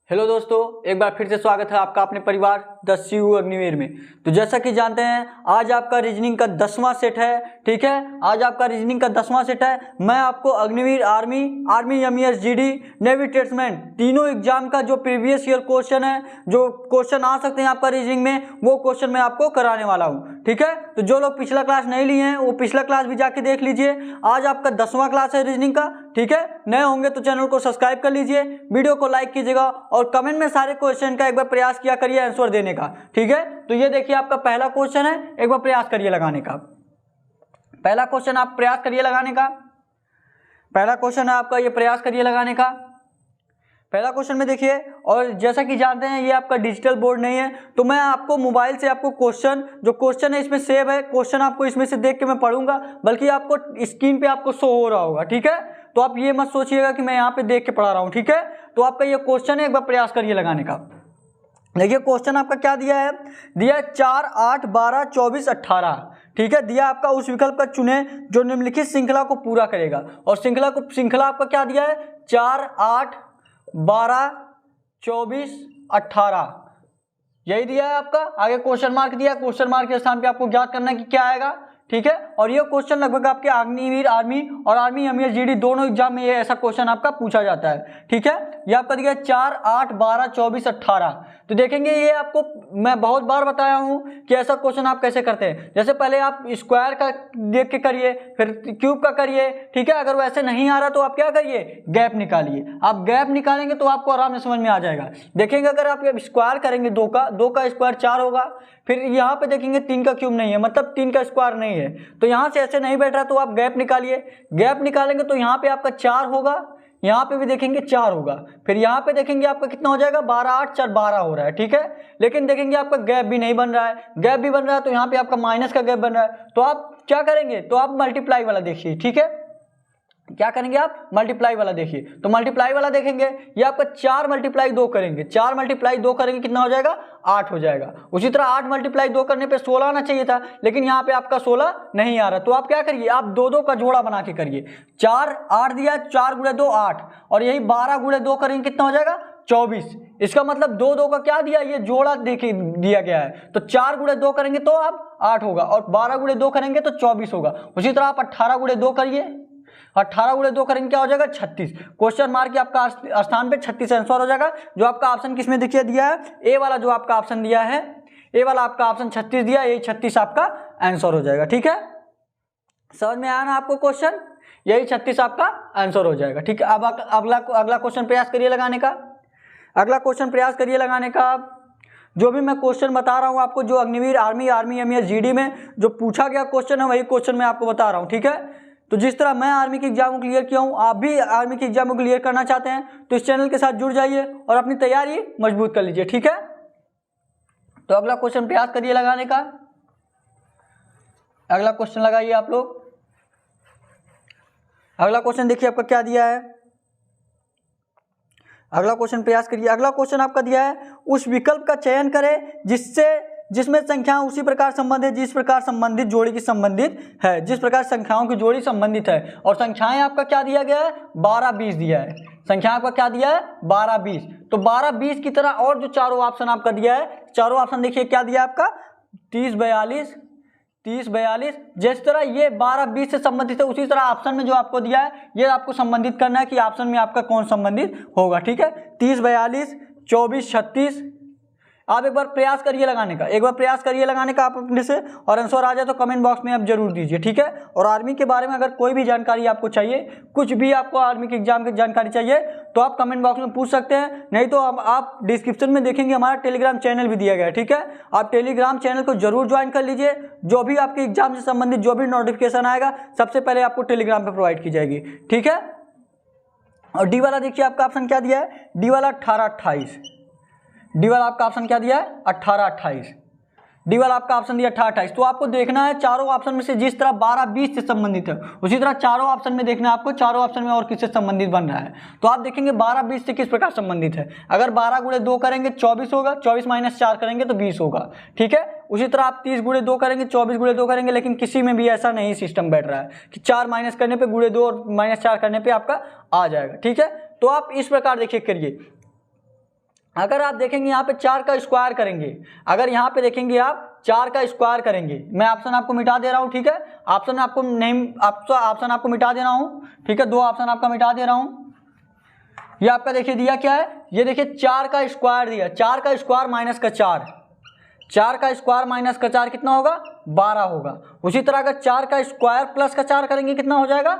Hello दोस्तों, एक बार फिर से स्वागत है आपका अपने परिवार द सीयू अग्निवीर में। तो जैसा कि जानते हैं आज आपका रीजनिंग का 10वां सेट है। ठीक है, आज आपका रीजनिंग का 10वां सेट है। मैं आपको Agniveer army MES GD navy tradesman तीनों एग्जाम का जो प्रीवियस ईयर क्वेश्चन है, जो क्वेश्चन आ सकते हैं आपका रीजनिंग में, वो क्वेश्चन मैं आपको कराने वाला हूँ। ठीक है, तो जो लोग पिछला क्लास नहीं लिए हैं वो पिछला क्लास भी जाके देख लीजिए। आज आपका 10वां क्लास है रीजनिंग का। ठीक है, नए होंगे तो चैनल को सब्सक्राइब कर लीजिए, वीडियो को लाइक कीजिएगा और कमेंट में सारे क्वेश्चन का एक बार प्रयास किया करिए आंसर देने का। ठीक है, तो ये देखिए आपका पहला क्वेश्चन है, एक बार प्रयास करिए लगाने का। पहला क्वेश्चन आप प्रयास करिए लगाने का। पहला क्वेश्चन है आपका, ये प्रयास करिए लगाने का। पहला क्वेश्चन में देखिए, और जैसा कि जानते हैं ये आपका डिजिटल बोर्ड नहीं है, तो मैं आपको मोबाइल से आपको जो क्वेश्चन है इसमें सेव है, क्वेश्चन आपको इसमें से देख के मैं पढ़ूंगा, बल्कि आपको स्क्रीन पे आपको शो हो रहा होगा। ठीक है, तो आप ये मत सोचिएगा कि मैं यहाँ पे देख के पढ़ा रहा हूँ। ठीक है, तो आपका ये क्वेश्चन है, एक बार प्रयास करिए लगाने का। देखिए क्वेश्चन आपका क्या दिया है, दिया 4, 8, 12, 24, 18। ठीक है, दिया आपका उस विकल्प का चुने जो निम्नलिखित श्रृंखला को पूरा करेगा। और श्रृंखला आपका क्या दिया है, 4, 8, 12, 24, 18 यही दिया है आपका। आगे क्वेश्चन मार्क दिया, क्वेश्चन मार्क के स्थान पे आपको ज्ञात करना है कि क्या आएगा। ठीक है, और ये क्वेश्चन लगभग आपके अग्निवीर आर्मी और आर्मी एमईएस जीडी दोनों एग्जाम में ये ऐसा क्वेश्चन आपका पूछा जाता है। ठीक है, ये आपका दिया 4, 8, 12, 24, 18। तो देखेंगे ये आपको मैं बहुत बार बताया हूं कि ऐसा क्वेश्चन आप कैसे करते हैं। जैसे पहले आप स्क्वायर का देख के करिए, फिर क्यूब का करिए। ठीक है, अगर वैसे नहीं आ रहा तो आप क्या करिए, गैप निकालिए। आप गैप निकालेंगे तो आपको आराम से समझ में आ जाएगा। देखेंगे अगर आप स्क्वायर करेंगे, 2 का स्क्वायर 4 होगा, फिर यहाँ पे देखेंगे 3 का क्यूब नहीं है, मतलब 3 का स्क्वायर नहीं है, तो यहाँ से ऐसे नहीं बैठ रहा तो आप गैप निकालिए। गैप निकालेंगे तो यहाँ पे आपका 4 होगा, यहाँ पे भी देखेंगे 4 होगा, फिर यहाँ पे देखेंगे आपका कितना हो जाएगा, 12, 8, 4, 12 हो रहा है। ठीक है, लेकिन देखेंगे आपका गैप भी नहीं बन रहा है, गैप भी बन रहा है तो यहाँ पे आपका माइनस का गैप बन रहा है। तो आप क्या करेंगे, तो आप मल्टीप्लाई वाला देखिए। ठीक है, क्या करेंगे आप, मल्टीप्लाई वाला देखिए। तो मल्टीप्लाई वाला देखेंगे, ये आपका 4 × 2 करेंगे, 4 × 2 करेंगे कितना हो जाएगा, 8 हो जाएगा। उसी तरह 8 × 2 करने पे 16 आना चाहिए था, लेकिन यहाँ पे आपका 16 नहीं आ रहा। तो आप क्या करिए, आप 2 का जोड़ा बना के करिए। 4, 8 दिया, 4 × 2 8, और यही 12 × 2 करेंगे कितना हो जाएगा, 24। इसका मतलब 2 का क्या दिया, ये जोड़ा देखिए दिया गया है। तो 4 × 2 करेंगे तो आप 8 होगा, और 12 × 2 करेंगे तो 24 होगा। उसी तरह आप 18 × 2 करिए, 18 × 2 करेंगे क्या हो जाएगा, 36। क्वेश्चन मार्क के आपका स्थान पे 36 आंसर हो जाएगा। जो आपका ऑप्शन किसमें देखिए दिया है, ए वाला जो आपका ऑप्शन दिया है, ए वाला आपका ऑप्शन 36 दिया, यही 36 आपका आंसर हो जाएगा। ठीक है, समझ में आया ना आपको क्वेश्चन, यही 36 आपका आंसर हो जाएगा। ठीक है, अब अगला क्वेश्चन प्रयास करिए लगाने का। अगला क्वेश्चन प्रयास करिए लगाने का। जो भी मैं क्वेश्चन बता रहा हूं आपको, जो अग्निवीर आर्मी एमईएस जीडी में जो पूछा गया क्वेश्चन है, वही क्वेश्चन मैं आपको बता रहा हूं। ठीक है, तो जिस तरह मैं आर्मी की एग्जाम को क्लियर किया हूं, आप भी आर्मी की एग्जाम को क्लियर करना चाहते हैं तो इस चैनल के साथ जुड़ जाइए और अपनी तैयारी मजबूत कर लीजिए। ठीक है, तो अगला क्वेश्चन प्रयास करिए लगाने का। अगला क्वेश्चन लगाइए आप लोग। अगला क्वेश्चन देखिए आपका क्या दिया है, अगला क्वेश्चन प्रयास करिए। अगला क्वेश्चन आपका दिया है, उस विकल्प का चयन करें जिसमें संख्या उसी प्रकार संबंधित जिस प्रकार संबंधित जोड़ी की संबंधित है, जिस प्रकार संख्याओं की जोड़ी संबंधित है। और संख्याएं आपका क्या दिया गया है, 12, 20 दिया है। संख्या आपका क्या दिया है, 12, 20। तो 12, 20 की तरह और जो चारों ऑप्शन आपका दिया है, चारों ऑप्शन देखिए क्या दिया है आपका, 30, 42, 30, 42। जिस तरह ये 12, 20 से संबंधित है, उसी तरह ऑप्शन में जो आपको दिया है ये आपको संबंधित करना है कि ऑप्शन में आपका कौन संबंधित होगा। ठीक है, 30, 42, 24, 36। आप एक बार प्रयास करिए लगाने का, एक बार प्रयास करिए लगाने का आप अपने से, और आंसर आ जाए तो कमेंट बॉक्स में आप जरूर दीजिए। ठीक है, और आर्मी के बारे में अगर कोई भी जानकारी आपको चाहिए, कुछ भी आपको आर्मी के एग्जाम की जानकारी चाहिए तो आप कमेंट बॉक्स में पूछ सकते हैं, नहीं तो आप डिस्क्रिप्शन में देखेंगे हमारा टेलीग्राम चैनल भी दिया गया है। ठीक है, आप टेलीग्राम चैनल को जरूर ज्वाइन कर लीजिए। जो भी आपके एग्जाम से संबंधित जो भी नोटिफिकेशन आएगा सबसे पहले आपको टेलीग्राम पर प्रोवाइड की जाएगी। ठीक है, और डी वाला देखिए आपका ऑप्शन क्या दिया है, डी वाला 18, 28। डी वाला आपका ऑप्शन क्या दिया है, 18, 28। डी वाला आपका ऑप्शन दिया 18, 28। तो आपको देखना है चारों ऑप्शन में से जिस तरह 12, 20 से संबंधित है, उसी तरह चारों ऑप्शन में देखना है आपको, चारों ऑप्शन में और किससे संबंधित बन रहा है। तो आप देखेंगे 12, 20 से किस प्रकार संबंधित है। अगर 12 × 2 करेंगे 24 होगा, 24 - 4 करेंगे तो 20 होगा। ठीक है, उसी तरह आप 30 × 2 करेंगे, 24 × 2 करेंगे, लेकिन किसी में भी ऐसा नहीं सिस्टम बैठ रहा है कि 4 माइनस करने पे × 2 और -4 करने पे आपका आ जाएगा। ठीक है, तो आप इस प्रकार देखिए करिए। अगर आप देखेंगे यहाँ पे 4 का स्क्वायर करेंगे, अगर यहाँ पे देखेंगे आप 4 का स्क्वायर करेंगे, मैं ऑप्शन आपको मिटा दे रहा हूँ, ठीक है, ऑप्शन आपको नहीं, ऑप्शन आपको मिटा दे रहा हूँ, ठीक है, 2 ऑप्शन आपका मिटा दे रहा हूँ। ये आपका देखिए दिया क्या है, ये देखिए 4 का स्क्वायर दिया, 4 का स्क्वायर माइनस का 4, 4 का स्क्वायर माइनस का 4 कितना होगा, 12 होगा। उसी तरह अगर 4 का स्क्वायर प्लस का 4 करेंगे कितना हो जाएगा,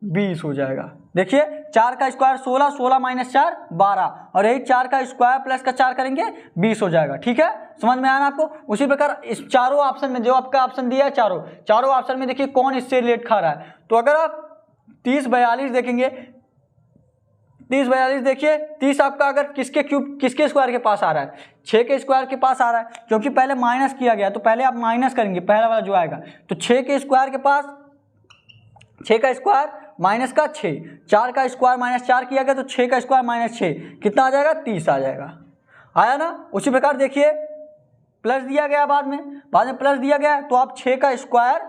20 हो जाएगा। देखिए 4 का स्क्वायर 16, 16 माइनस 4 12, और यही 4 का स्क्वायर प्लस का 4 करेंगे 20 हो जाएगा। ठीक है, समझ में आया ना आपको। उसी प्रकार इस चारों ऑप्शन में जो आपका ऑप्शन दिया है, चारों ऑप्शन में देखिए कौन इससे रिलेट खा रहा है। तो अगर आप 30 42 देखेंगे, 30 42 देखिए, 30 आपका अगर किसके स्क्वायर के पास आ रहा है, 6 के स्क्वायर के पास आ रहा है, क्योंकि पहले माइनस किया गया तो पहले आप माइनस करेंगे, पहला वाला जो आएगा। तो 6 के स्क्वायर के पास, 6 का स्क्वायर माइनस का 6, 4 का स्क्वायर माइनस 4 किया गया तो 6 का स्क्वायर माइनस 6 कितना आ जाएगा, 30 आ जाएगा। आया ना। उसी प्रकार देखिए प्लस दिया गया, बाद में प्लस दिया गया, तो आप 6 का स्क्वायर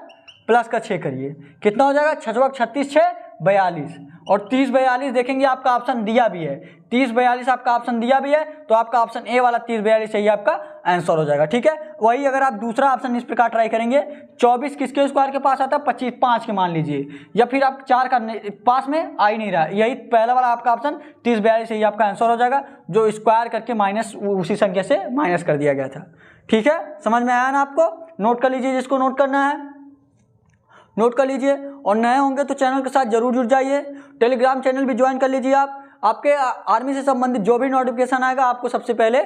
प्लस का 6 करिए, कितना हो जाएगा, 6 36 6 42, और 30 42 देखेंगे आपका ऑप्शन दिया भी है, 30 42 आपका ऑप्शन दिया भी है, तो आपका ऑप्शन ए वाला 30 42 सही आपका आंसर हो जाएगा। ठीक है, वही अगर आप दूसरा ऑप्शन इस प्रकार ट्राई करेंगे, 24 किसके स्क्वायर के पास आता है, 25 5 के मान लीजिए, या फिर आप 4 का पास में आ ही नहीं रहा, यही पहला वाला आपका ऑप्शन 30 42 सही आपका आंसर हो जाएगा, जो स्क्वायर करके माइनस उसी संख्या से माइनस कर दिया गया था। ठीक है, समझ में आया ना आपको। नोट कर लीजिए, जिसको नोट करना है नोट कर लीजिए, और नए होंगे तो चैनल के साथ जरूर जुड़ जाइए, टेलीग्राम चैनल भी ज्वाइन कर लीजिए आप। आपके आर्मी से संबंधित जो भी नोटिफिकेशन आएगा आपको सबसे पहले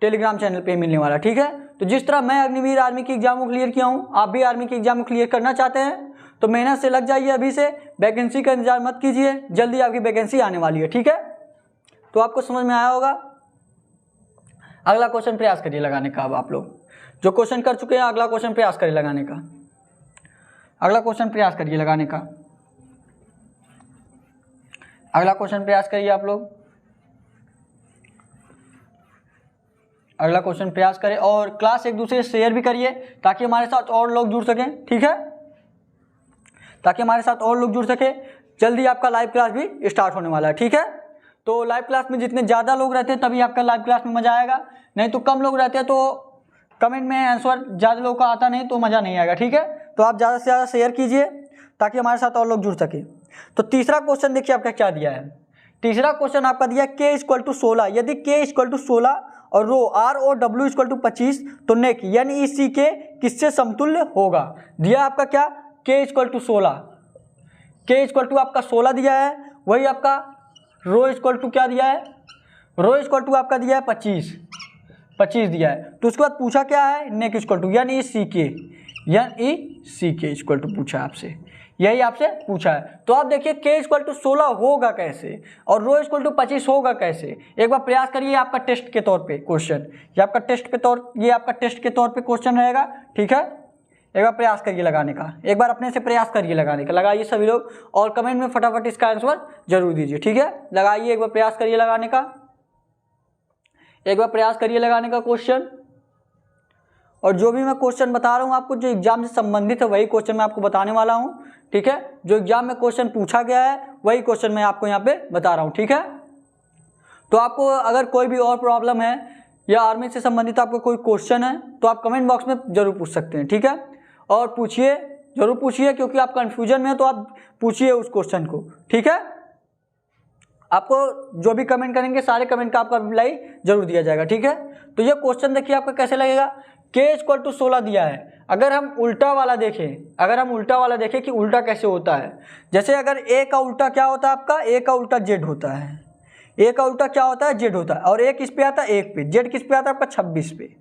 टेलीग्राम चैनल पे मिलने वाला। ठीक है, तो जिस तरह मैं अग्निवीर आर्मी की एग्जाम को क्लियर किया हूँ, आप भी आर्मी की एग्जाम को क्लियर करना चाहते हैं तो मेहनत से लग जाइए अभी से, वैकेंसी का इंतजार मत कीजिए, जल्दी आपकी वैकेंसी आने वाली है। ठीक है, तो आपको समझ में आया होगा। अगला क्वेश्चन प्रयास करिए लगाने का। अब आप लोग जो क्वेश्चन कर चुके हैं, अगला क्वेश्चन प्रयास करिए लगाने का, अगला क्वेश्चन प्रयास करिए लगाने का, अगला क्वेश्चन प्रयास करिए आप लोग, अगला क्वेश्चन प्रयास करें, और क्लास एक दूसरे से शेयर भी करिए ताकि हमारे साथ और लोग जुड़ सकें। ठीक है, ताकि हमारे साथ और लोग जुड़ सके। जल्दी आपका लाइव क्लास भी स्टार्ट होने वाला है। ठीक है, तो लाइव क्लास में जितने ज़्यादा लोग रहते हैं तभी आपका लाइव क्लास में मज़ा आएगा, नहीं तो कम लोग रहते हैं तो कमेंट में आंसर ज़्यादा लोगों का आता नहीं तो मज़ा नहीं आएगा। ठीक है, तो आप ज़्यादा से ज़्यादा शेयर कीजिए ताकि हमारे साथ और लोग जुड़ सके। तो तीसरा क्वेश्चन देखिए आपका क्या दिया है। तीसरा क्वेश्चन आपका दिया k = 16, यदि k = 16 और रो ROW = 25 तो नेक NECK किससे समतुल्य होगा। दिया आपका क्या, k = 16, k = आपका 16 दिया है, वही आपका रो = क्या दिया है, रो = आपका दिया है 25 दिया है। तो उसके बाद पूछा क्या है, नेक NECK पूछा आपसे, यही आपसे पूछा है। तो आप देखिए k = 16 होगा कैसे और रो = 25 होगा कैसे, एक बार प्रयास करिए। आपका टेस्ट के तौर पे क्वेश्चन, ये आपका टेस्ट के तौर पे क्वेश्चन रहेगा। ठीक है, एक बार प्रयास करिए लगाने का, एक बार अपने से प्रयास करिए लगाने का, लगाइए सभी लोग, और कमेंट में फटाफट इसका आंसर जरूर दीजिए। ठीक है, लगाइए, एक बार प्रयास करिए लगाने का, एक बार प्रयास करिए लगाने का क्वेश्चन। और जो भी मैं क्वेश्चन बता रहा हूँ आपको, जो एग्जाम से संबंधित है वही क्वेश्चन मैं आपको बताने वाला हूँ। ठीक है, जो एग्जाम में क्वेश्चन पूछा गया है वही क्वेश्चन मैं आपको यहाँ पे बता रहा हूँ। ठीक है, तो आपको अगर कोई भी और प्रॉब्लम है या आर्मी से संबंधित आपको कोई क्वेश्चन है तो आप कमेंट बॉक्स में जरूर पूछ सकते हैं। ठीक है, और पूछिए, जरूर पूछिए, क्योंकि आप कंफ्यूजन में है तो आप पूछिए उस क्वेश्चन को। ठीक है, आपको जो भी कमेंट करेंगे सारे कमेंट का आपका रिप्लाई जरूर दिया जाएगा। ठीक है, तो ये क्वेश्चन देखिए आपका कैसे लगेगा। k = 16 दिया है, अगर हम उल्टा वाला देखें कि उल्टा कैसे होता है, जैसे अगर a का उल्टा क्या होता है आपका, a का उल्टा z होता है, a का उल्टा क्या होता है, z होता है, और a किस पे आता है, 1 पे, z किस पे आता है आपका 26 पे।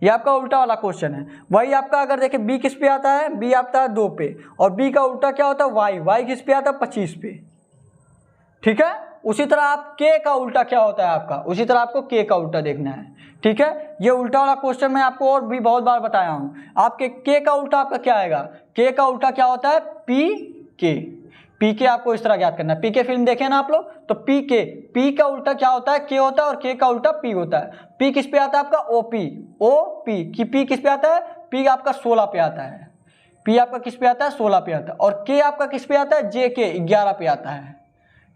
ये आपका उल्टा वाला क्वेश्चन है। वही आपका अगर देखें b किस पे आता है, b आता है 2 पे, और b का उल्टा क्या होता है, y किस पे आता है 25 पे। ठीक है, उसी तरह आप k का उल्टा क्या होता है आपका, उसी तरह आपको k का उल्टा देखना है। ठीक है, ये उल्टा वाला क्वेश्चन मैं आपको और भी बहुत बार बताया हूँ। आपके k का उल्टा आपका क्या आएगा, k का उल्टा क्या होता है, PK आपको इस तरह याद करना है। PK फिल्म देखे ना आप लोग, तो P का उल्टा क्या होता है, k होता है, और k का उल्टा P होता है। P किस पे आता है आपका, OP की P किस पे आता है, P आपका 16 पे आता है, P आपका किस पे आता है, 16 पे आता है, और K आपका किस पे आता है, JK 11 पे आता है।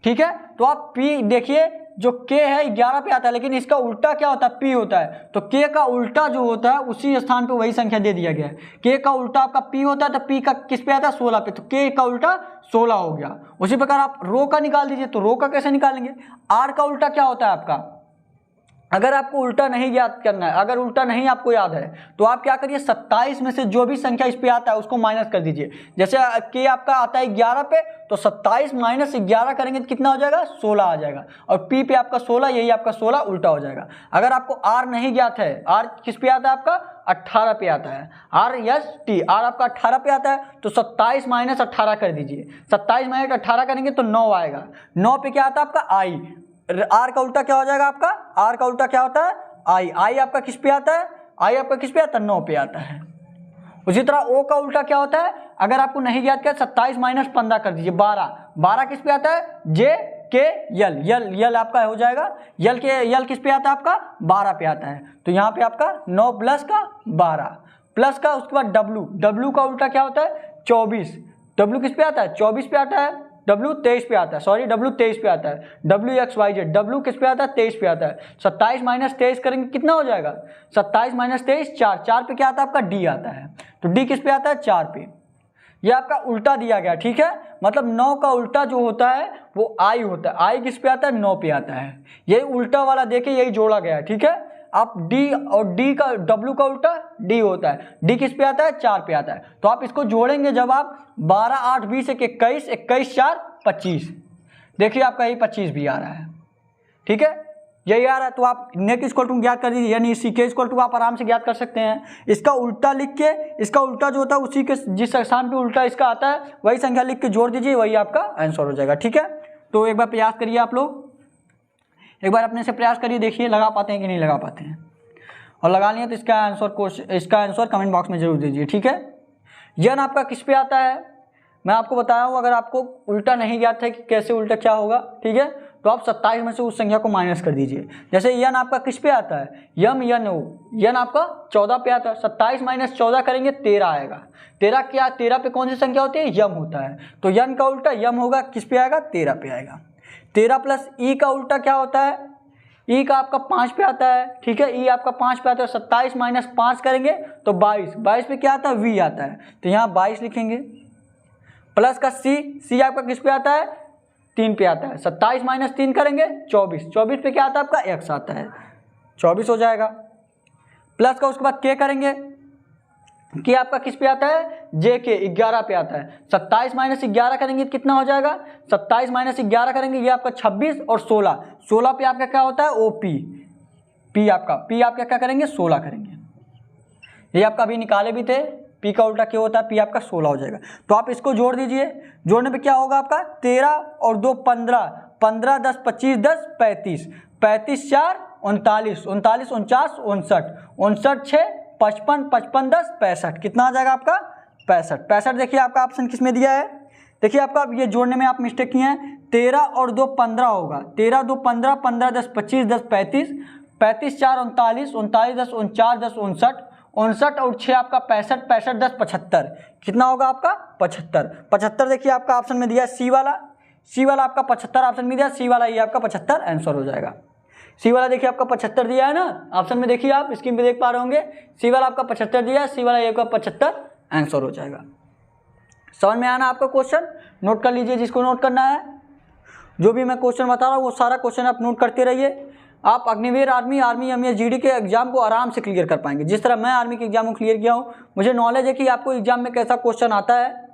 ठीक है, तो आप P देखिए, जो k है 11 पे आता है, लेकिन इसका उल्टा क्या होता है, p होता है। तो k का उल्टा जो होता है उसी स्थान पे वही संख्या दे दिया गया है। k का उल्टा आपका p होता है, तो p का किस पे आता है, 16 पे, तो k का उल्टा 16 हो गया। उसी प्रकार आप रो का निकाल दीजिए, तो रो का कैसे निकालेंगे, r का उल्टा क्या होता है आपका, अगर आपको उल्टा नहीं याद करना है, अगर उल्टा नहीं आपको याद है तो आप क्या करिए, 27 में से जो भी संख्या इस पे आता है उसको माइनस कर दीजिए। जैसे k आपका आता है 11 पे, तो 27 माइनस 11 करेंगे तो कितना हो जाएगा, 16 आ जाएगा। और p पे आपका 16, यही आपका 16 उल्टा हो जाएगा। अगर आपको r नहीं ज्ञात है, r किस पे आता है आपका, 18 पे आता है, r आपका 18 पे आता है, तो 27 माइनस 18 कर दीजिए। 27 माइनस 18 करेंगे तो 9 आएगा। 9 पे क्या आता है आपका i, आर का उल्टा क्या हो जाएगा आपका, आर का उल्टा क्या होता है, आई। आई आपका किस पे आता है, आई आपका किस पे आता है, 9 पे आता है। उसी तरह ओ का उल्टा क्या होता है, अगर आपको नहीं याद किया, 27 माइनस 15 कर दीजिए, 12। 12 किस पे आता है, जे के यल, यल आपका हो जाएगा। यल किस पे आता है आपका, 12 पे आता है। तो यहाँ पे आपका 9 प्लस का 12 प्लस का, उसके बाद डब्लू का उल्टा क्या होता है, 24। डब्लू किस पे आता है, 24 पे आता है। डब्लू 23 पे आता है, सॉरी डब्लू 23 पे आता है। WXYZ डब्लू किस पे आता है, 23 पे आता है। 27 माइनस 23 करेंगे कितना हो जाएगा, 27 माइनस 23 4। 4 पे क्या आता है आपका, डी आता है। तो डी किस पे आता है, 4 पे। ये आपका उल्टा दिया गया, ठीक है। मतलब 9 का उल्टा जो होता है वो आई होता है। आई किस पे आता है, 9 पे आता है। यही उल्टा वाला देके यही जोड़ा गया है, ठीक है। आप डी और डी का, डब्लू का उल्टा डी होता है। डी किस पे आता है, 4 पे आता है। तो आप इसको जोड़ेंगे जब आप 12 8 20 21 21 4 25, देखिए आपका यही 25 भी आ रहा है, ठीक है, यही आ रहा है। तो आप नेक इक्वल टू ज्ञात कर दीजिए, यानी सी के इक्वल टू आप आराम से ज्ञात कर सकते हैं। इसका उल्टा लिख के, इसका उल्टा जो होता है उसी के जिस स्थान पे उल्टा इसका आता है वही संख्या लिख के जोड़ दीजिए, वही आपका आंसर हो जाएगा, ठीक है। तो एक बार प्रयास करिए आप लोग, एक बार अपने से प्रयास करिए, देखिए लगा पाते हैं कि नहीं लगा पाते हैं। और लगा लिया तो इसका आंसर कमेंट बॉक्स में जरूर दीजिए, ठीक है। यन आपका किस पे आता है, मैं आपको बताया हूँ। अगर आपको उल्टा नहीं ज्ञात है कि कैसे उल्टा क्या होगा, ठीक है, तो आप 27 में से उस संख्या को माइनस कर दीजिए। जैसे यन आपका किस पे आता है, यन आपका 14 पे आता है। 27 माइनस 14 करेंगे 13 आएगा। 13 पे कौन सी संख्या होती है, यम होता है। तो यन का उल्टा यम होगा, किस पे आएगा, 13 पे आएगा। 13 प्लस ई का उल्टा क्या होता है, ई का आपका 5 पे आता है, ठीक है। ई आपका 5 पे आता है। 27 माइनस 5 करेंगे तो 22 पे क्या आता है, वी आता है। तो यहाँ 22 लिखेंगे। प्लस का सी आपका किस पे आता है, 3 पे आता है। 27 माइनस 3 करेंगे 24 पे क्या आता है आपका, एक्स आता है, 24 हो जाएगा। प्लस का उसके बाद के करेंगे, के आपका किस पे आता है, जे के 11 पे आता है। 27 माइनस 11 करेंगे तो कितना हो जाएगा, 27 माइनस 11 करेंगे, ये आपका 26 और 16 पे आपका क्या होता है, ओ पी आपका क्या करेंगे, 16 करेंगे। ये आपका अभी निकाले भी थे, पी का उल्टा क्या होता है, पी आपका 16 हो जाएगा। तो आप इसको जोड़ दीजिए, जोड़ने पे क्या होगा आपका, 13 और 2 15, 15 10 25 10 35, 35 4 39, 39 49 59, 59 6 55, 55 10 65, कितना आ जाएगा आपका, 65। देखिए आपका ऑप्शन किस में दिया है, देखिए आपका ये जोड़ने में आप मिस्टेक किए हैं। 13 और 2 15 होगा, 13 2 15, 15 10 25 10 35, 35 4 39, 39 10 49 10 59, 59 और 6 आपका 65, 65 10 75, कितना होगा आपका 75। देखिए आपका ऑप्शन में दिया है सी वाला आपका 75 ऑप्शन में दिया, सी वाला ये आपका 75 आंसर हो जाएगा। सी वाला देखिए आपका 75 दिया है ना ऑप्शन में, देखिए आप स्क्रीन पे देख पा रहे होंगे, सी वाला आपका 75 दिया है, सी वाला ये आपका 75 आंसर हो जाएगा। समझ में आना आपका क्वेश्चन, नोट कर लीजिए जिसको नोट करना है। जो भी मैं क्वेश्चन बता रहा हूँ वो सारा क्वेश्चन आप नोट करते रहिए। आप अग्निवीर आर्मी एमएस जीडी के एग्जाम को आराम से क्लियर कर पाएंगे। जिस तरह मैं आर्मी के एग्जाम को क्लियर किया हूँ, मुझे नॉलेज है कि आपको एग्जाम में कैसा क्वेश्चन आता है।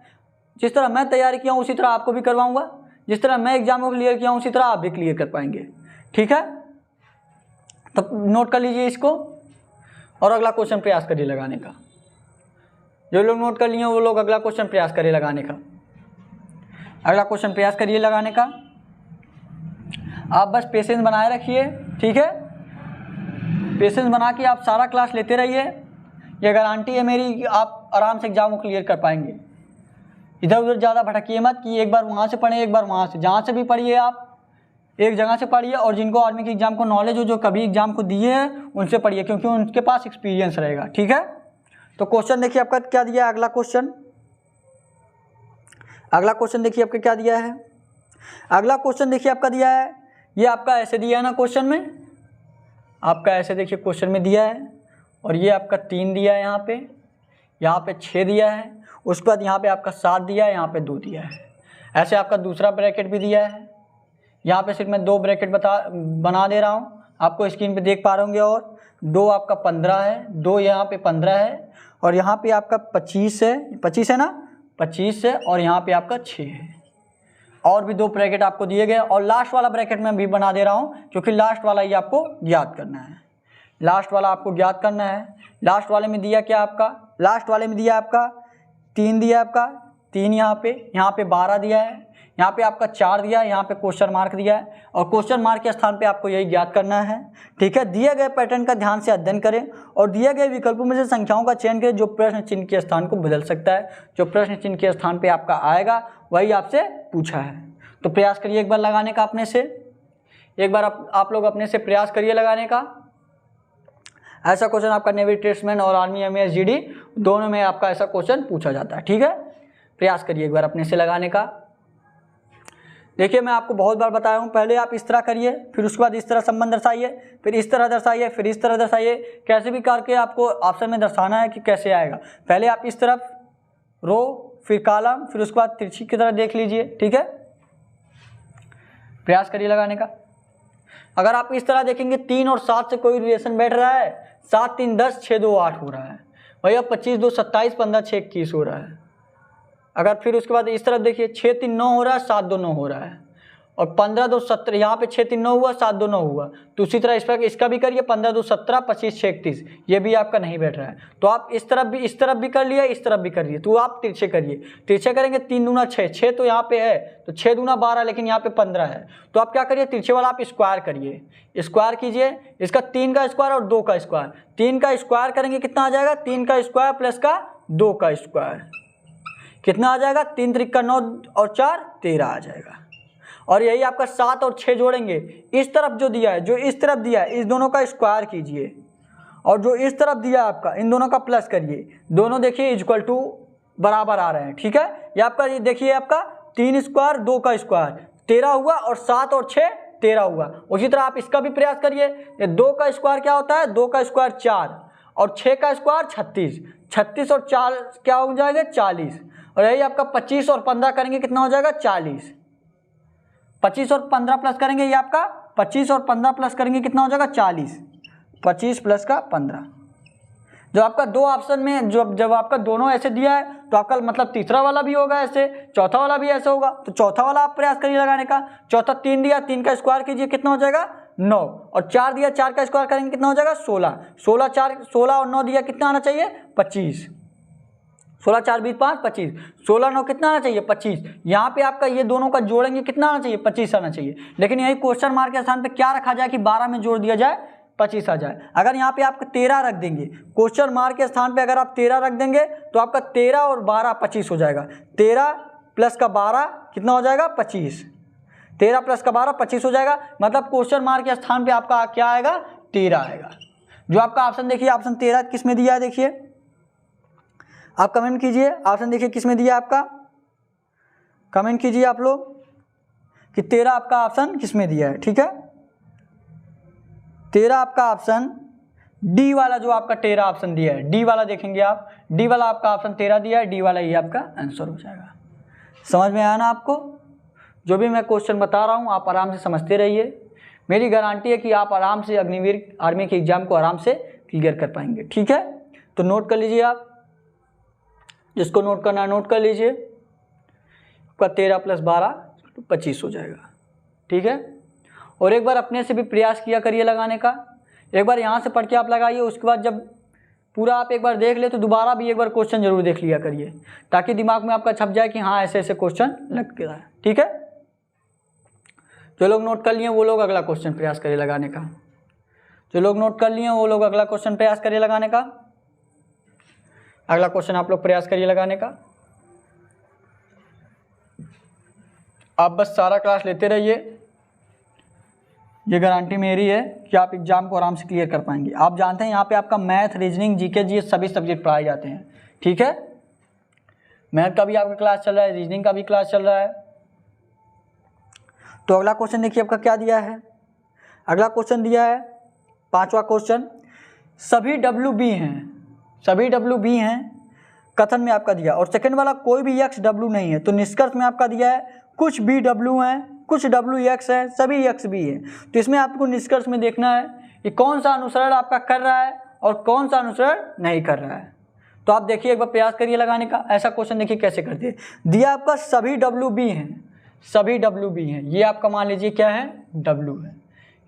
जिस तरह मैं तैयारी किया हूँ उसी तरह आपको भी करवाऊंगा। जिस तरह मैं एग्जाम को क्लियर किया हूँ उसी तरह आप भी क्लियर कर पाएंगे, ठीक है। तब नोट कर लीजिए इसको और अगला क्वेश्चन प्रयास करिए लगाने का। जो लोग नोट कर लिए वो लोग अगला क्वेश्चन प्रयास करिए लगाने का। अगला क्वेश्चन प्रयास करिए लगाने का। आप बस पेशेंस बनाए रखिए, ठीक है। पेशेंस बना के आप सारा क्लास लेते रहिए, ये गारंटी है मेरी कि आप आराम से एग्जाम को क्लियर कर पाएंगे। इधर उधर ज़्यादा भटकिए मत कि एक बार वहाँ से पढ़ें एक बार वहाँ से, जहाँ से भी पढ़िए आप एक जगह से पढ़िए। और जिनको आर्मी के एग्जाम को नॉलेज हो, जो कभी एग्जाम को दिए हैं, उनसे पढ़िए क्योंकि उनके पास एक्सपीरियंस रहेगा, ठीक है। तो क्वेश्चन देखिए आपका क्या दिया है, अगला क्वेश्चन देखिए आपका क्या दिया है। अगला क्वेश्चन देखिए आपका दिया है ये आपका ऐसे दिया है ना क्वेश्चन में, आपका ऐसे देखिए क्वेश्चन में दिया है, और ये आपका 3 दिया है, यहाँ पे 6 दिया है, उसके बाद यहाँ पे आपका 7 दिया है, यहाँ पे 2 दिया है। ऐसे आपका दूसरा ब्रैकेट भी दिया है, यहाँ पे सिर्फ मैं 2 ब्रैकेट बना दे रहा हूँ, आपको स्क्रीन पे देख पा रहे होंगे। और 2 आपका 15 है, 2 यहाँ पे 15 है, और यहाँ पे आपका 25 है, 25 है ना, 25 है, और यहाँ पे आपका 6 है। और भी 2 ब्रैकेट आपको दिए गए, और लास्ट वाला ब्रैकेट मैं भी बना दे रहा हूँ, क्योंकि लास्ट वाला ही आपको ज्ञात करना है। लास्ट वाला आपको ज्ञात करना है। लास्ट वाले में दिया क्या आपका, लास्ट वाले में दिया आपका 3 दिया, आपका 3 यहाँ पे 12 दिया है, यहाँ पे आपका 4 दिया है, यहाँ पे क्वेश्चन मार्क दिया है, और क्वेश्चन मार्क के स्थान पे आपको यही ज्ञात करना है। ठीक है, दिए गए पैटर्न का ध्यान से अध्ययन करें और दिए गए विकल्पों में से संख्याओं का चयन करें जो प्रश्न चिन्ह के स्थान को बदल सकता है। जो प्रश्न चिन्ह के स्थान पे आपका आएगा वही आपसे पूछा है। तो प्रयास करिए एक बार लगाने का अपने से, एक बार आप लोग अपने से प्रयास करिए लगाने का। ऐसा क्वेश्चन आपका नेवी ट्रेड्समैन और आर्मी एमएस जीडी दोनों में आपका ऐसा क्वेश्चन पूछा जाता है। ठीक है, प्रयास करिए एक बार अपने से लगाने का। देखिए मैं आपको बहुत बार बताया हूँ, पहले आप इस तरह करिए, फिर उसके बाद इस तरह संबंध दर्शाइए, फिर इस तरह दर्शाइए, फिर इस तरह दर्शाइए। कैसे भी करके आपको ऑप्शन में दर्शाना है कि कैसे आएगा। पहले आप इस तरफ रो, फिर कॉलम, फिर उसके बाद तिरछी की तरह देख लीजिए। ठीक है, प्रयास करिए लगाने का। अगर आप इस तरह देखेंगे 3 और 7 से कोई रिलेशन बैठ रहा है, 7 3 10, 6 2 8 हो रहा है भैया, 25 2 27, 15 6 21 हो रहा है। अगर फिर उसके बाद इस तरफ देखिए 6 3 9 हो रहा है, 7 2 9 हो रहा है, और 15 2 17, यहाँ पे 6 3 9 हुआ, 7 2 9 हुआ। तो उसी तरह इस पर इसका भी करिए, 15 2 17, 25 6 31, ये भी आपका नहीं बैठ रहा है। तो आप इस तरफ भी कर लिया, इस तरफ भी कर लिए, तो आप तिरछे करिए। तिरछे करेंगे 3 दूना 6, 6 तो यहाँ पे है, तो 6 दूना 12, लेकिन यहाँ पे 15 है। तो आप क्या करिए, तिरछे वाला आप स्क्वायर करिए, स्क्वायर कीजिए इसका 3 का स्क्वायर और 2 का स्क्वायर। 3 का स्क्वायर करेंगे कितना आ जाएगा, 3 का स्क्वायर प्लस का 2 का स्क्वायर कितना आ जाएगा, 3 त्रिक 9 और 4 13 आ जाएगा। और यही आपका 7 और 6 जोड़ेंगे, इस तरफ जो दिया है, जो इस तरफ दिया है, इस दोनों का स्क्वायर कीजिए, और जो इस तरफ दिया है आपका, इन दोनों का प्लस करिए। दोनों देखिए इक्वल टू बराबर आ रहे हैं। ठीक है, ये आपका, ये देखिए आपका 3 स्क्वायर 2 का स्क्वायर 13 हुआ, और 7 और 6 13 हुआ। उसी तरह आप इसका भी प्रयास करिए। ये 2 का स्क्वायर क्या होता है, 2 का स्क्वायर 4, और 6 का स्क्वायर 36, 36 और 4 क्या हो जाएगा 40, और यही आपका 25 और 15 करेंगे कितना हो जाएगा 40। 25 और 15 प्लस करेंगे, ये आपका 25 और 15 प्लस करेंगे कितना हो जाएगा 40। 25 प्लस का 15। जो आपका 2 ऑप्शन में जब आपका दोनों ऐसे दिया है, तो आपका मतलब तीसरा वाला भी होगा ऐसे, चौथा वाला भी ऐसे होगा। तो चौथा वाला आप प्रयास करिए लगाने का। चौथा 3 दिया, 3 का स्क्वायर कीजिए कितना हो जाएगा 9, और 4 दिया, 4 का स्क्वायर करेंगे कितना हो जाएगा 16। 16 और 9 दिया कितना आना चाहिए 25। 16 4 20 5 25, 16 9 कितना आना चाहिए 25। यहाँ पे आपका ये दोनों का जोड़ेंगे कितना आना चाहिए 25 आना चाहिए। लेकिन यही क्वेश्चन मार्क के स्थान पे क्या रखा जाए कि 12 में जोड़ दिया जाए 25 आ जाए। अगर यहाँ पे आपका 13 रख देंगे, क्वेश्चन मार्क के स्थान पे अगर आप 13 रख देंगे, तो आपका 13 और 12 25 हो जाएगा। 13 प्लस का 12 कितना हो जाएगा 25। 13 प्लस का 12 25 हो जाएगा। मतलब क्वेश्चन मार्क के स्थान पे आपका क्या आएगा 13 आएगा। जो आपका ऑप्शन देखिए, ऑप्शन 13 किस में दिया है देखिए, आप कमेंट कीजिए ऑप्शन देखिए किस में दिया आपका, कमेंट कीजिए आप लोग कि 13 आपका ऑप्शन किस में दिया है। ठीक है, 13 आपका ऑप्शन डी वाला, जो आपका 13 ऑप्शन दिया है डी वाला देखेंगे आप, डी वाला आपका ऑप्शन 13 दिया है, डी वाला ये आपका आंसर हो जाएगा। समझ में आया ना आपको? जो भी मैं क्वेश्चन बता रहा हूँ आप आराम से समझते रहिए। मेरी गारंटी है कि आप आराम से अग्निवीर आर्मी के एग्जाम को आराम से क्लियर कर पाएंगे। ठीक है, तो नोट कर लीजिए आप, जिसको नोट करना है नोट कर लीजिए। आपका 13 प्लस 12 25 हो जाएगा। ठीक है, और एक बार अपने से भी प्रयास किया करिए लगाने का। एक बार यहाँ से पढ़ के आप लगाइए, उसके बाद जब पूरा आप एक बार देख ले तो दोबारा भी एक बार क्वेश्चन जरूर देख लिया करिए, ताकि दिमाग में आपका छप जाए कि हाँ ऐसे ऐसे क्वेश्चन लग गया है। ठीक है, जो लोग नोट कर लिए वो लोग अगला क्वेश्चन प्रयास करिए लगाने का। जो लोग नोट कर लिए वो लोग अगला क्वेश्चन प्रयास करिए लगाने का। अगला क्वेश्चन आप लोग प्रयास करिए लगाने का। आप बस सारा क्लास लेते रहिए, ये गारंटी मेरी है कि आप एग्जाम को आराम से क्लियर कर पाएंगे। आप जानते हैं यहाँ पे आपका मैथ, रीजनिंग, जीके, जीएस सभी सब्जेक्ट पढ़ाए जाते हैं। ठीक है, मैथ का भी आपका क्लास चल रहा है, रीजनिंग का भी क्लास चल रहा है। तो अगला क्वेश्चन देखिए आपका क्या दिया है। अगला क्वेश्चन दिया है 5वां क्वेश्चन, सभी WB हैं, सभी WB हैं कथन में आपका दिया, और सेकंड वाला कोई भी X W नहीं है। तो निष्कर्ष में आपका दिया है कुछ B W हैं, कुछ W X है, सभी X B है। तो इसमें आपको निष्कर्ष में देखना है कि कौन सा अनुसरण आपका कर रहा है और कौन सा अनुसरण नहीं कर रहा है। तो आप देखिए एक बार प्रयास करिए लगाने का। ऐसा क्वेश्चन देखिए कैसे करते हैं। दिया आपका सभी WB हैं, सभी WB हैं, ये आपका मान लीजिए क्या है W है,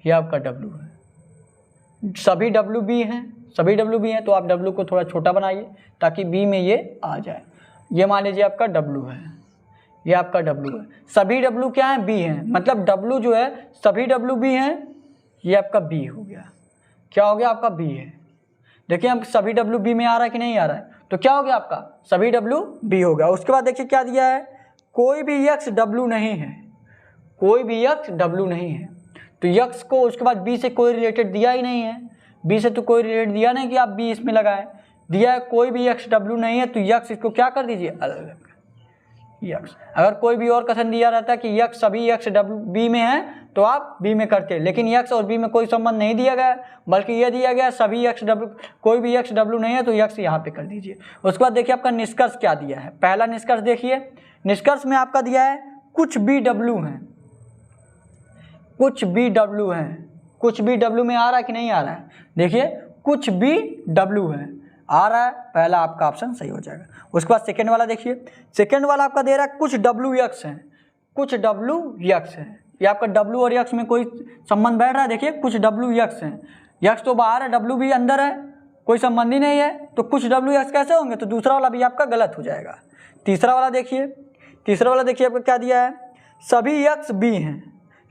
ये आपका W है। सभी WB हैं, सभी WB हैं, तो आप W को थोड़ा छोटा बनाइए ताकि B में ये आ जाए। ये मान लीजिए आपका W है, ये आपका W है। सभी W क्या है B हैं, मतलब W जो है सभी WB हैं, ये आपका B हो गया। क्या हो गया आपका B है। देखिए अब सभी WB में आ रहा है कि नहीं आ रहा है, तो क्या हो गया आपका सभी WB हो गया। उसके बाद देखिए क्या दिया है, कोई भी X W नहीं है, कोई भी X W नहीं है। तो X को उसके बाद B से कोई रिलेटेड दिया ही नहीं है, B से तो कोई रिलेटेड दिया नहीं कि आप B इसमें लगाएं। दिया है कोई भी X W नहीं है, तो X इसको क्या कर दीजिए अलग अलग X। अगर कोई भी और कथन दिया रहता है कि X सभी X W B में है तो आप B में करते, लेकिन X और B में कोई संबंध नहीं दिया गया, बल्कि ये दिया गया सभी X W, कोई भी X W नहीं है तो X यहाँ पे कर दीजिए। उसके बाद देखिए आपका निष्कर्ष क्या दिया है। पहला निष्कर्ष देखिए, निष्कर्ष में आपका दिया है कुछ B W हैं, कुछ B W हैं, कुछ B W में आ रहा है कि नहीं आ रहा है। देखिए कुछ B W है, आ रहा है, पहला आपका ऑप्शन सही हो जाएगा। उसके बाद सेकेंड वाला देखिए, सेकेंड वाला आपका दे रहा है कुछ WX हैं, कुछ WX हैं, ये आपका W और X में कोई संबंध बैठ रहा है। देखिए कुछ WX हैं, X तो बाहर है, W भी अंदर है, कोई संबंध ही नहीं है, तो कुछ WX कैसे होंगे, तो दूसरा वाला भी आपका गलत हो जाएगा। तीसरा वाला देखिए, तीसरा वाला देखिए आपका क्या दिया है, सभी X B हैं,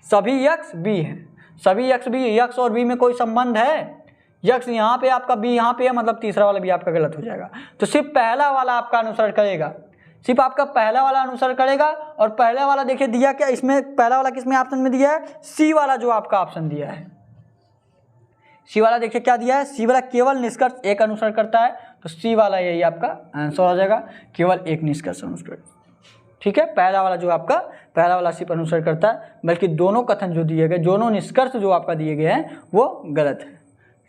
सभी X B हैं, सभी X B, X और B में कोई संबंध है, X यहाँ पे आपका B यहाँ पे है, मतलब तीसरा वाला भी आपका गलत हो जाएगा। तो सिर्फ पहला वाला आपका अनुसरण करेगा, सिर्फ आपका पहला वाला अनुसरण करेगा। और पहला वाला देखिए दिया क्या, इसमें पहला वाला किसमें ऑप्शन में दिया है, C वाला जो आपका ऑप्शन दिया है, C वाला देखिए क्या दिया है, C वाला केवल निष्कर्ष एक अनुसरण करता है, तो C वाला यही आपका आंसर हो जाएगा, केवल एक निष्कर्ष अनुसरण। ठीक है, पहला वाला जो आपका पहला वाला सिर्फ अनुसरण करता है, बल्कि दोनों कथन जो दिए गए, दोनों निष्कर्ष जो आपका दिए गए हैं वो गलत है।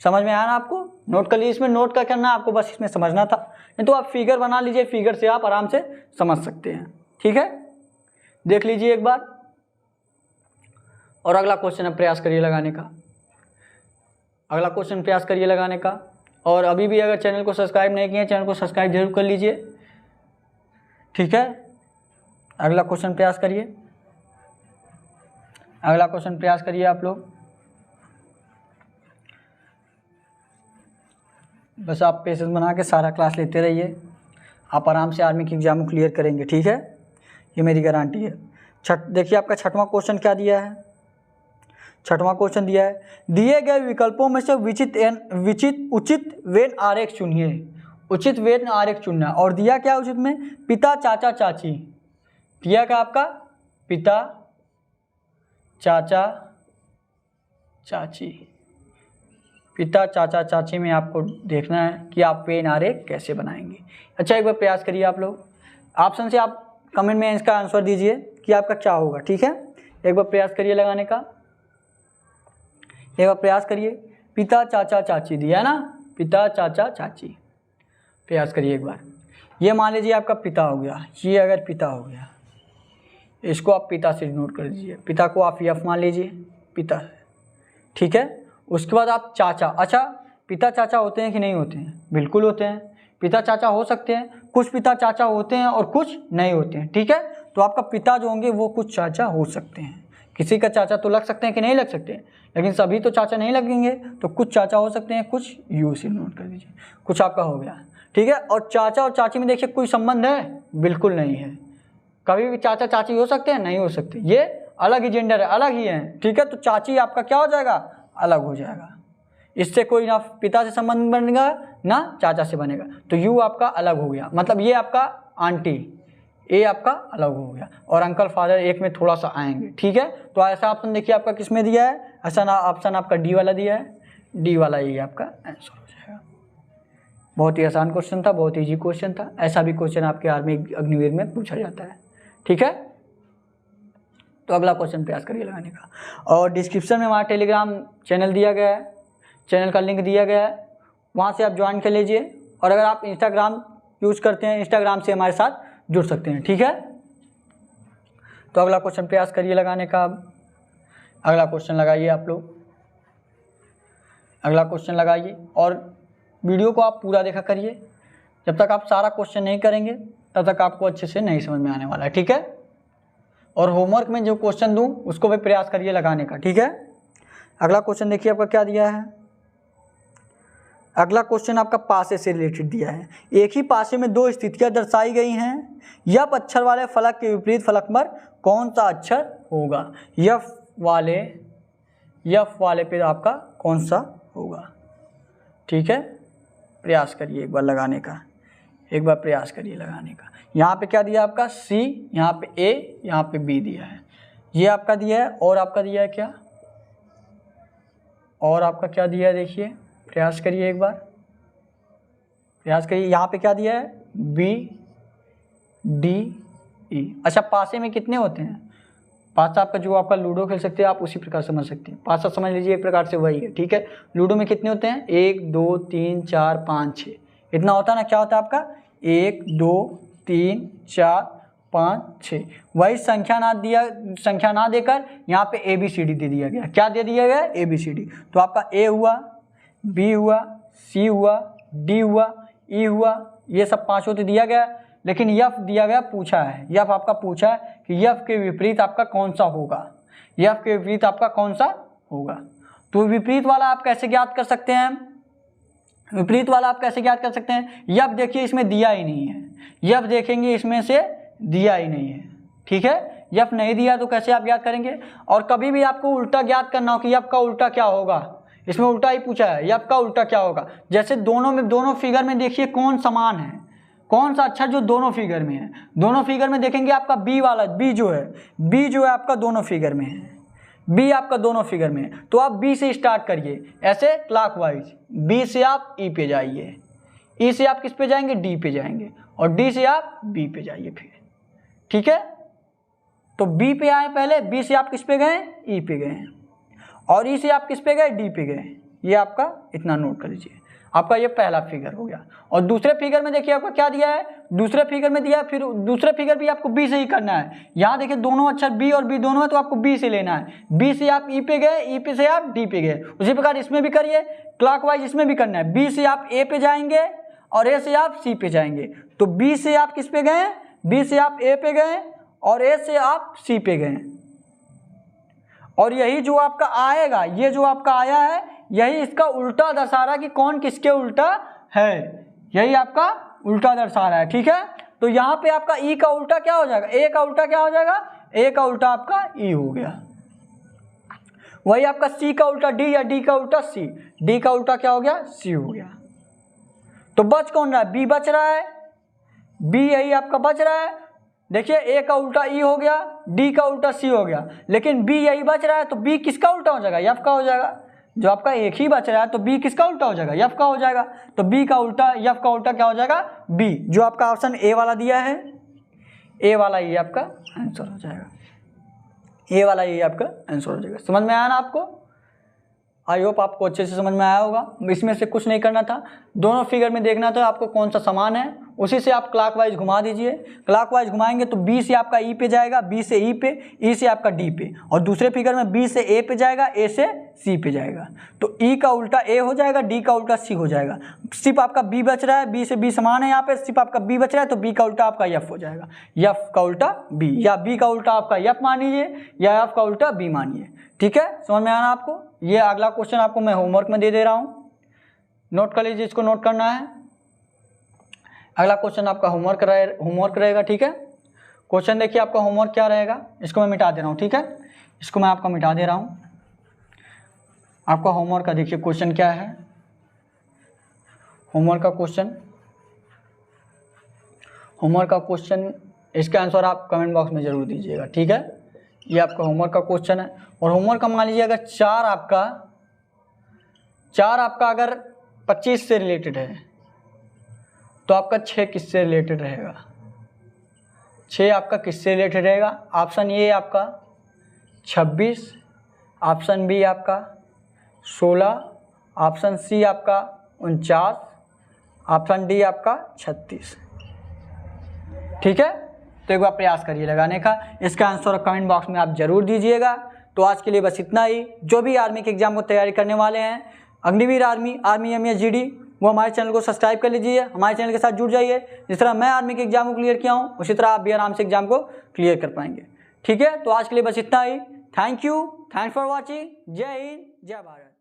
समझ में आया ना आपको, नोट कर लीजिए, इसमें नोट क्या करना आपको, बस इसमें समझना था, नहीं तो आप फिगर बना लीजिए, फिगर से आप आराम से समझ सकते हैं। ठीक है, देख लीजिए एक बार, और अगला क्वेश्चन अब प्रयास करिए लगाने का, अगला क्वेश्चन प्रयास करिए लगाने का। और अभी भी अगर चैनल को सब्सक्राइब नहीं किए, चैनल को सब्सक्राइब जरूर कर लीजिए। ठीक है, अगला क्वेश्चन प्रयास करिए, अगला क्वेश्चन प्रयास करिए आप लोग। बस आप पेशेंस बना के सारा क्लास लेते रहिए, आप आराम से आर्मी की एग्जाम को क्लियर करेंगे। ठीक है, ये मेरी गारंटी है। देखिए आपका छठवां क्वेश्चन क्या दिया है, छठवां क्वेश्चन दिया है, दिए गए विकल्पों में से उचित वेन आरेख चुनिए। उचित वेन आरेख चुनना, और दिया क्या उचित में, पिता चाचा चाची। दिया क्या आपका, पिता चाचा चाची, पिता चाचा चाची में आपको देखना है कि आप वेन आरेख कैसे बनाएंगे। अच्छा एक बार प्रयास करिए आप लोग, ऑप्शन से आप कमेंट में इसका आंसर दीजिए कि आपका क्या होगा। ठीक है, एक बार प्रयास करिए लगाने का, एक बार प्रयास करिए। पिता चाचा चाची दिया ना, पिता चाचा चाची, प्रयास करिए एक बार। ये मान लीजिए आपका पिता हो गया, ये अगर पिता हो गया, इसको आप पिता से नोट कर दीजिए, पिता को आप F मान लीजिए, पिता। ठीक है, उसके बाद आप चाचा। अच्छा, पिता चाचा होते हैं कि नहीं होते हैं, बिल्कुल होते हैं, पिता चाचा हो सकते हैं, कुछ पिता चाचा होते हैं और कुछ नहीं होते हैं। ठीक है, तो आपका पिता जो होंगे वो कुछ चाचा हो सकते हैं, किसी का चाचा तो लग सकते हैं कि नहीं लग सकते, लेकिन सभी तो चाचा नहीं लगेंगे, तो कुछ चाचा हो सकते हैं, कुछ यू से नोट कर दीजिए, कुछ आपका हो गया। ठीक है, और चाचा और चाची में देखिए कोई संबंध है, बिल्कुल नहीं है। कभी भी चाचा चाची हो सकते हैं, नहीं हो सकते, ये अलग ही जेंडर है, अलग ही है। ठीक है, तो चाची आपका क्या हो जाएगा, अलग हो जाएगा, इससे कोई ना पिता से संबंध बनेगा ना चाचा से बनेगा, तो यू आपका अलग हो गया, मतलब ये आपका आंटी, ए आपका अलग हो गया, और अंकल फादर एक में थोड़ा सा आएंगे। ठीक है, तो ऐसा ऑप्शन देखिए आपका किस में दिया है, ऐसा ना ऑप्शन आपका डी वाला दिया है, डी वाला ये आपका आंसर हो जाएगा। बहुत ही आसान क्वेश्चन था, बहुत ईजी क्वेश्चन था, ऐसा भी क्वेश्चन आपके आर्मी अग्निवीर में पूछा जाता है। ठीक है, तो अगला क्वेश्चन प्रयास करिए लगाने का। और डिस्क्रिप्शन में हमारा टेलीग्राम चैनल दिया गया है, चैनल का लिंक दिया गया है, वहाँ से आप ज्वाइन कर लीजिए। और अगर आप इंस्टाग्राम यूज़ करते हैं, इंस्टाग्राम से हमारे साथ जुड़ सकते हैं, ठीक है। तो अगला क्वेश्चन प्रयास करिए लगाने का। अगला क्वेश्चन लगाइए आप लोग, अगला क्वेश्चन लगाइए और वीडियो को आप पूरा देखा करिए। जब तक आप सारा क्वेश्चन नहीं करेंगे तब तक आपको अच्छे से नहीं समझ में आने वाला है, ठीक है। और होमवर्क में जो क्वेश्चन दूं उसको भी प्रयास करिए लगाने का, ठीक है। अगला क्वेश्चन देखिए आपका क्या दिया है। अगला क्वेश्चन आपका पासे से रिलेटेड दिया है। एक ही पासे में दो स्थितियां दर्शाई गई हैं, यफ अक्षर वाले फलक के विपरीत फलक पर कौन सा अक्षर होगा। यफ वाले पे आपका कौन सा होगा, ठीक है। प्रयास करिए एक बार लगाने का, एक बार प्रयास करिए लगाने का। यहाँ पे क्या दिया आपका सी, यहाँ पे ए, यहाँ पे बी दिया है, ये आपका दिया है। और आपका दिया है क्या, और आपका क्या दिया है देखिए, प्रयास करिए एक बार, प्रयास करिए। यहाँ पे क्या दिया है बी डी ई। अच्छा पासे में कितने होते हैं, पासा आपका जो आपका लूडो खेल सकते हैं आप उसी प्रकार समझ सकते हैं। पासा समझ लीजिए एक प्रकार से वही है, ठीक है। लूडो में कितने होते हैं 1 2 3 4 5 6 इतना होता है ना। क्या होता है आपका 1 2 3 4 5 6। वही संख्या ना देकर यहाँ पे ABCD दे दिया गया। क्या दे दिया गया ABCD। तो आपका ए हुआ, बी हुआ, सी हुआ, डी हुआ, ई हुआ, ये सब पाँचों तो दिया गया। लेकिन यफ दिया गया, पूछा है, यफ आपका पूछा है कि यफ के विपरीत आपका कौन सा होगा, यफ के विपरीत आपका कौन सा होगा। तो विपरीत वाला आप कैसे ज्ञात कर सकते हैं, विपरीत वाला आप कैसे ज्ञात कर सकते हैं। यफ देखिए इसमें दिया ही नहीं है, यफ देखेंगे इसमें से दिया ही नहीं है, ठीक है। यफ नहीं दिया तो कैसे आप ज्ञात करेंगे। और कभी भी आपको उल्टा ज्ञात करना हो कि यफ का उल्टा क्या होगा, इसमें उल्टा ही पूछा है, यफ का उल्टा क्या होगा। जैसे दोनों फिगर में देखिए कौन समान है, कौन सा अक्षर जो दोनों फिगर में है। दोनों फिगर में देखेंगे आपका बी वाला, बी जो है आपका दोनों फिगर में है, बी आपका दोनों फिगर में है। तो आप बी से स्टार्ट करिए ऐसे क्लॉकवाइज, बी से आप ई पे जाइए, ई से आप किस पे जाएंगे डी पे जाएंगे, और डी से आप बी पे जाइए फिर, ठीक है। तो बी पे आए पहले, बी से आप किस पे गए ई पे गए, और ई से आप किस पे गए डी पे गए। ये आपका इतना नोट कर लीजिए, आपका ये पहला फिगर हो गया। और दूसरे फिगर में देखिए आपका क्या दिया है, दूसरे फिगर में दिया है, फिर दूसरे फिगर भी आपको बी से ही करना है। यहाँ देखिए दोनों अक्षर बी और बी दोनों है, तो आपको बी से लेना है। बी से आप ई पे गए, ई पे से आप डी पे गए। उसी प्रकार इसमें भी करिए, क्लॉकवाइज इसमें भी करना है। बी से आप ए पे जाएंगे और ए से आप सी पे जाएंगे। तो बी से आप किस पे गए, बी से आप ए पे गए और ए से आप सी पे गए। और यही जो आपका आएगा, ये जो आपका आया है, यही इसका उल्टा दर्शा रहा है कि कौन किसके उल्टा है, यही आपका उल्टा दर्शा रहा है, ठीक है। तो यहाँ पे आपका ई का उल्टा क्या हो जाएगा, ए का उल्टा क्या हो जाएगा, ए का उल्टा आपका ई हो गया। वही आपका सी का उल्टा डी या डी का उल्टा सी, डी का उल्टा क्या हो गया सी हो गया। तो बच कौन रहा है, बी बच रहा है, बी यही आपका बच रहा है। देखिए ए का उल्टा ई हो गया, डी का उल्टा सी हो गया, लेकिन बी यही बच रहा है। तो बी किसका उल्टा हो जाएगा, एफ का हो जाएगा। जो आपका एक ही बच रहा है तो बी किसका उल्टा हो जाएगा, एफ का हो जाएगा। तो बी का उल्टा एफ का उल्टा क्या हो जाएगा बी। जो आपका ऑप्शन ए वाला दिया है, ए वाला ये आपका आंसर हो जाएगा, ए वाला ये आपका आंसर हो जाएगा। समझ में आया ना आपको, आई होप आपको अच्छे से समझ में आया होगा। इसमें से कुछ नहीं करना था, दोनों फिगर में देखना था आपको कौन सा समान है, उसी से आप क्लॉकवाइज घुमा दीजिए। क्लॉकवाइज घुमाएंगे तो बी से आपका ई पे जाएगा, बी से ई पे, ई से आपका डी पे, और दूसरे फिगर में बी से ए पे जाएगा, ए से सी पे जाएगा। तो ई का उल्टा ए हो जाएगा, डी का उल्टा सी हो जाएगा। सिर्फ आपका बी बच रहा है, बी से बी समान है यहाँ पे, सिर्फ आपका बी बच रहा है, तो बी का उल्टा आपका एफ हो जाएगा, एफ का उल्टा बी, या बी का उल्टा आपका एफ मानिए या एफ का उल्टा बी मानिए। ठीक है, समझ में आना आपको। ये अगला क्वेश्चन आपको मैं होमवर्क में दे रहा हूँ, नोट कर लीजिए, इसको नोट करना है। अगला क्वेश्चन आपका होमवर्क रहेगा। ठीक है, क्वेश्चन देखिए आपका होमवर्क क्या रहेगा, इसको मैं मिटा दे रहा हूँ। ठीक है, इसको मैं आपका मिटा दे रहा हूँ। आपका होमवर्क का देखिए क्वेश्चन क्या है, होमवर्क का क्वेश्चन इसका आंसर आप कमेंट बॉक्स में जरूर दीजिएगा। ठीक है, ये आपका होमवर्क का क्वेश्चन है। और होमवर्क का मान लीजिए अगर चार आपका अगर 25 से रिलेटेड है तो आपका 6 किससे रिलेटेड रहेगा, 6 आपका किससे रिलेटेड रहेगा। ऑप्शन ए आपका 26, ऑप्शन बी आपका 16, ऑप्शन सी आपका 49, ऑप्शन डी आपका 36। ठीक है, तो एक बार प्रयास करिए लगाने का। इसका आंसर कमेंट बॉक्स में आप जरूर दीजिएगा। तो आज के लिए बस इतना ही। जो भी आर्मी के एग्जाम को तैयारी करने वाले हैं, Agniveer army, army MS GD, वो हमारे चैनल को सब्सक्राइब कर लीजिए, हमारे चैनल के साथ जुड़ जाइए। जिस तरह मैं आर्मी के एग्जाम को क्लियर किया हूँ, उसी तरह आप भी आराम से एग्जाम को क्लियर कर पाएंगे। ठीक है, तो आज के लिए बस इतना ही। Thank you, thanks for watching. जय हिंद, जय भारत।